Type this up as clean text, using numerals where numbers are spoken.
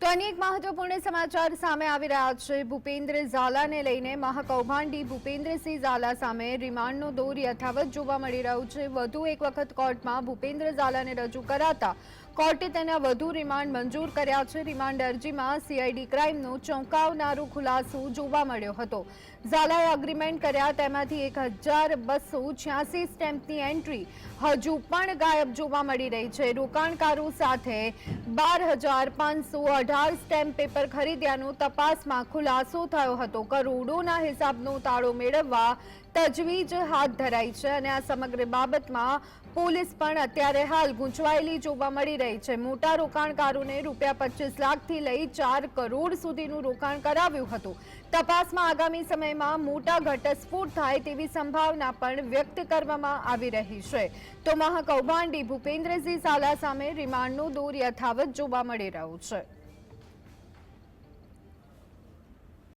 તો અનેક મહત્વપૂર્ણ સમાચાર સામે આવી રહ્યા છે। ભૂપેન્દ્ર ઝાલાને લઈને મહાકૌભાંડી ભૂપેન્દ્રસિંહ ઝાલા સામે રિમાન્ડનો દોર યથાવત જોવા મળી રહ્યો છે। વધુ એક વખત કોર્ટમાં ભૂપેન્દ્ર ઝાલાને રજૂ કરાતા કોર્ટે તેના વધુ રિમાન્ડ મંજૂર કર્યા છે। રિમાન્ડ અરજીમાં સીઆઈડી ક્રાઇમનો ચોંકાવનારો ખુલાસો જોવા મળ્યો હતો। ઝાલાએ અગ્રીમેન્ટ કર્યા તેમાંથી 1286 સ્ટેમ્પની એન્ટ્રી હજુ પણ ગાયબ જોવા મળી રહી છે। રોકાણકારો સાથે 12,518 સ્ટેમ્પ પેપર ખરીદ્યાનો તપાસમાં ખુલાસો થયો હતો। કરોડોના હિસાબનો તાળો મેળવવા તજવીજ હાથ ધરાઈ છે અને આ સમગ્ર બાબતમાં પોલીસ પણ અત્યારે હાલ ગૂંચવાયેલી જોવા મળી રહી છે। મોટા રોકાણકારોને ₹25 લાખથી લઈ 4 કરોડ સુધીનું રોકાણ કરાવ્યું હતું। તપાસમાં આગામી સમયમાં મોટા ઘટસ્ફોટ થાય તેવી સંભાવના પણ વ્યક્ત કરવામાં આવી રહી છે। તો મહાકૌભાંડી ભૂપેન્દ્રસિંહ ઝાલા સામે રિમાન્ડનો દોર યથાવત જોવા મળી રહ્યો છે।